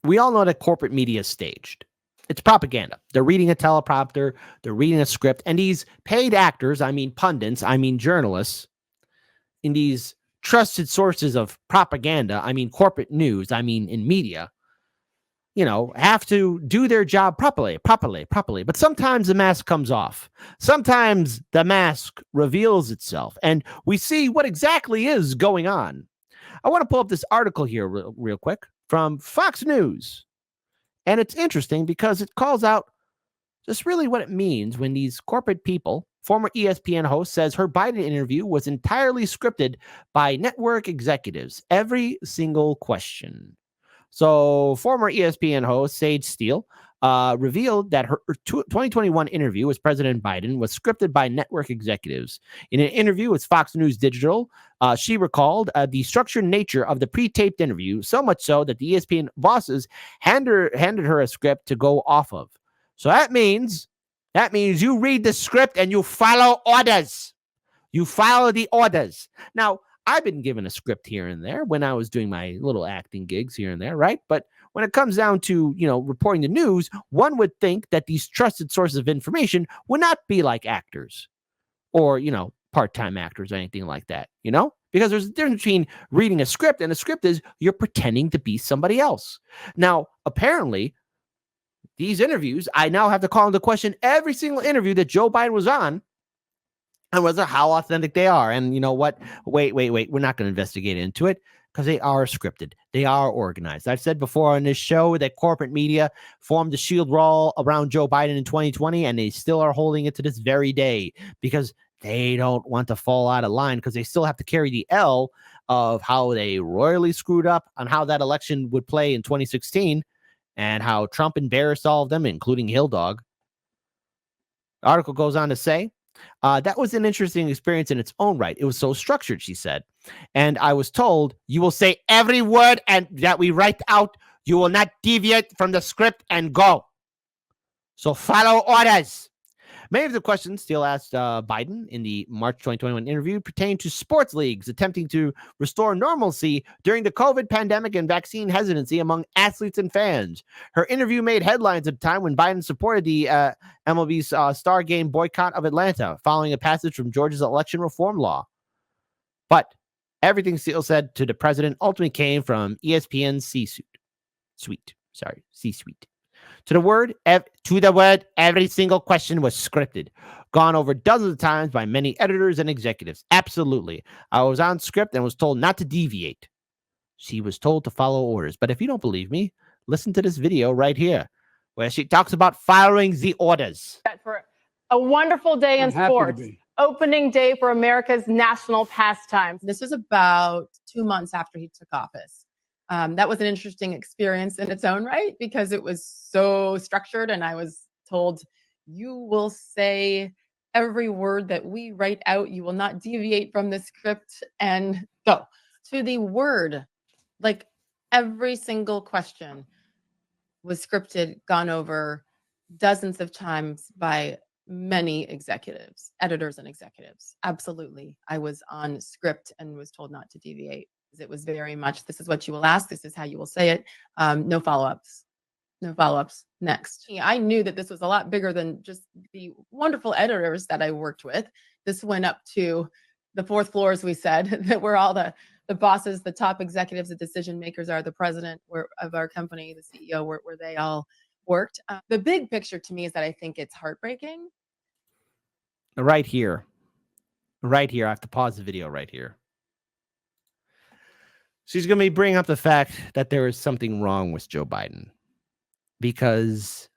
we all know that corporate media is staged. It's propaganda. They're reading a teleprompter, they're reading a script, and these paid actors, I mean pundits, I mean journalists, in these trusted sources of propaganda, I mean corporate news, I mean in media, have to do their job properly. But sometimes the mask comes off. Sometimes the mask reveals itself, and we see what exactly is going on. I want to pull up this article here real quick from Fox News. And it's interesting because it calls out just really what it means when these corporate people, former ESPN host says her Biden interview was entirely scripted by network executives. Every single question. So former ESPN host Sage Steele revealed that her 2021 interview with President Biden was scripted by network executives. In an interview with Fox News Digital, she recalled the structured nature of the pre-taped interview, so much so that the ESPN bosses handed her a script to go off of. So that means you read the script and you follow orders. You follow the orders. Now, I've been given a script here and there when I was doing my little acting gigs here and there, right? But when it comes down to, reporting the news, one would think that these trusted sources of information would not be like actors or, part-time actors or anything like that, Because there's a difference between reading a script, and a script is you're pretending to be somebody else. Now, apparently, these interviews, I now have to call into question every single interview that Joe Biden was on and whether how authentic they are. And you know what? Wait. We're not going to investigate into it because they are scripted. They are organized. I've said before on this show that corporate media formed the shield wall around Joe Biden in 2020, and they still are holding it to this very day because they don't want to fall out of line because they still have to carry the L of how they royally screwed up on how that election would play in 2016 and how Trump embarrassed all of them, including Hill Dog. The article goes on to say, that was an interesting experience in its own right. It was so structured, she said. And I was told, you will say every word and that we write out. You will not deviate from the script and go. So follow orders. Many of the questions Steele asked Biden in the March 2021 interview pertain to sports leagues attempting to restore normalcy during the COVID pandemic and vaccine hesitancy among athletes and fans. Her interview made headlines at the time when Biden supported the MLB's Star Game boycott of Atlanta following a passage from Georgia's election reform law. But everything Steele said to the president ultimately came from ESPN's C-suite. To the word, every single question was scripted, gone over dozens of times by many editors and executives. Absolutely. I was on script and was told not to deviate. She was told to follow orders. But if you don't believe me, listen to this video right here, where she talks about following the orders. For a wonderful day in sports. Opening day for America's national pastime. This was about 2 months after he took office. That was an interesting experience in its own right because it was so structured, and I was told, you will say every word that we write out. You will not deviate from the script and go. To the word, like every single question was scripted, gone over dozens of times by many executives, editors and executives. Absolutely. I was on script and was told not to deviate. It was very much, this is what you will ask. This is how you will say it. No follow-ups. Next. I knew that this was a lot bigger than just the wonderful editors that I worked with. This went up to the fourth floor, as we said, that we're all the bosses, the top executives, the decision makers are the president of our company, the CEO, where they all worked. The big picture to me is that I think it's heartbreaking. Right here. I have to pause the video right here. She's going to be bringing up the fact that there is something wrong with Joe Biden because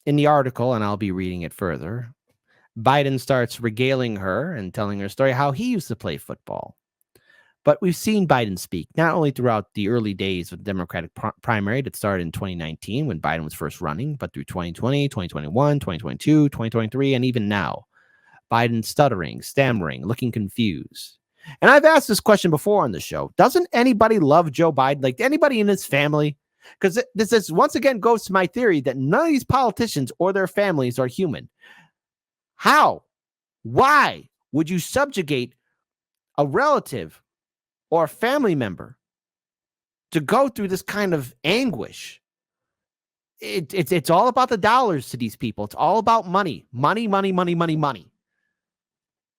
in the article, and I'll be reading it further, Biden starts regaling her and telling her story how he used to play football. But we've seen Biden speak not only throughout the early days of the Democratic primary that started in 2019 when Biden was first running, but through 2020, 2021, 2022, 2023, and even now. Biden stuttering, stammering, looking confused. And I've asked this question before on the show. Doesn't anybody love Joe Biden? Like anybody in his family? Because this is once again goes to my theory that none of these politicians or their families are human. How? Why would you subjugate a relative or a family member to go through this kind of anguish. It's all about the dollars to these people. It's all about money.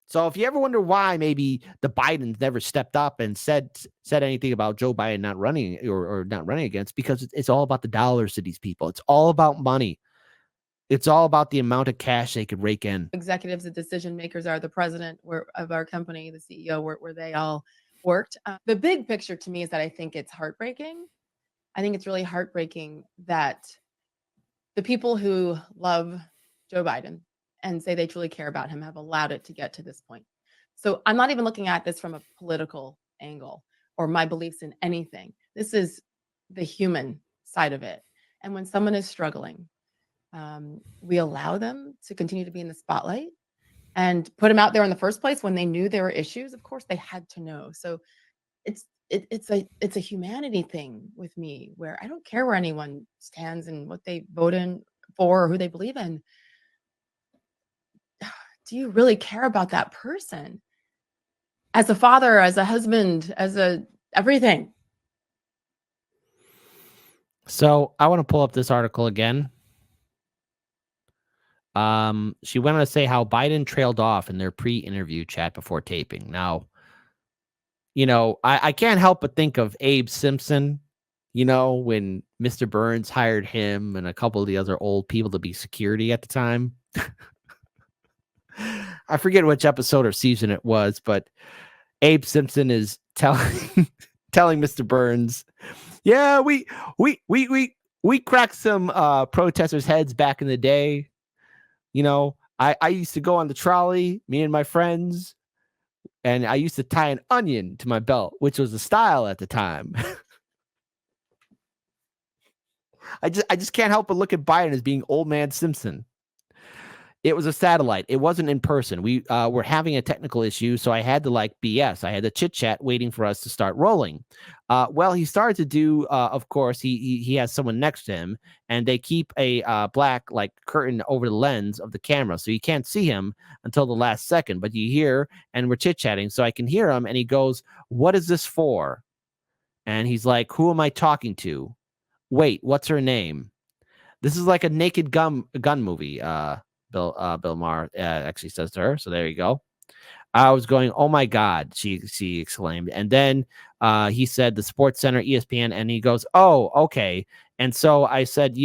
So if you ever wonder why maybe the Bidens never stepped up and said anything about Joe Biden not running or not running against, because it's all about the dollars to these people. It's all about money. It's all about the amount of cash they could rake in. Executives, the decision makers are the president of our company, the CEO, where they all worked. The big picture to me is that I think it's heartbreaking. I think it's really heartbreaking that the people who love Joe Biden and say they truly care about him have allowed it to get to this point. So I'm not even looking at this from a political angle or my beliefs in anything. This is the human side of it. And when someone is struggling, we allow them to continue to be in the spotlight and put them out there in the first place when they knew there were issues. Of course, they had to know. So it's a humanity thing with me, where I don't care where anyone stands and what they vote in for or who they believe in. Do you really care about that person as a father, as a husband, as everything? So I want to pull up this article again. She went on to say how Biden trailed off in their pre-interview chat before taping. Now, I can't help but think of Abe Simpson, when Mr. Burns hired him and a couple of the other old people to be security at the time. I forget which episode or season it was, but Abe Simpson is telling Mr. Burns, yeah, we cracked some protesters' heads back in the day. I used to go on the trolley, me and my friends, and I used to tie an onion to my belt, which was the style at the time. I just can't help but look at Biden as being old man Simpson. It was a satellite. It wasn't in person. We were having a technical issue, so I had to BS. I had to chit chat waiting for us to start rolling. Well, he started to do. Of course, he has someone next to him, and they keep a black curtain over the lens of the camera, so you can't see him until the last second. But you hear, and we're chit chatting, so I can hear him, and he goes, "What is this for?" And he's like, "Who am I talking to? Wait, what's her name?" This is like a Naked Gun movie. Bill Maher actually says to her. So there you go. I was going, "Oh my God," she exclaimed. And then he said the Sports Center, ESPN, and he goes, "Oh, okay." And so I said,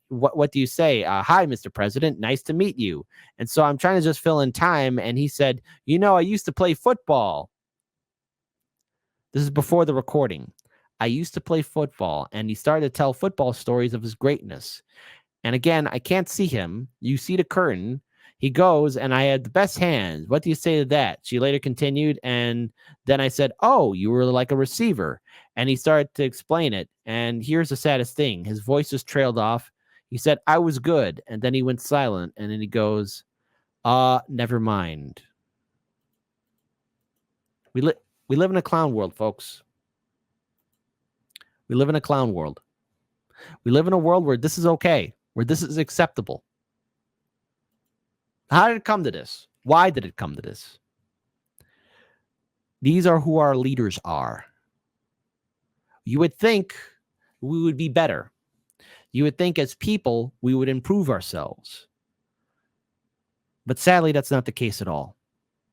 what do you say? "Hi, Mr. President. Nice to meet you." And so I'm trying to just fill in time. And he said, "I used to play football." This is before the recording. "I used to play football." And he started to tell football stories of his greatness. And again, I can't see him. You see the curtain. He goes, "And I had the best hands. What do you say to that?" She later continued. And then I said, "Oh, you were like a receiver." And he started to explain it. And here's the saddest thing. His voice just trailed off. He said, "I was good." And then he went silent. And then he goes, "Never mind." We live in a clown world, folks. We live in a clown world. We live in a world where this is okay, where this is acceptable. How did it come to this? Why did it come to this? These are who our leaders are. You would think we would be better. You would think as people, we would improve ourselves. But sadly, that's not the case at all.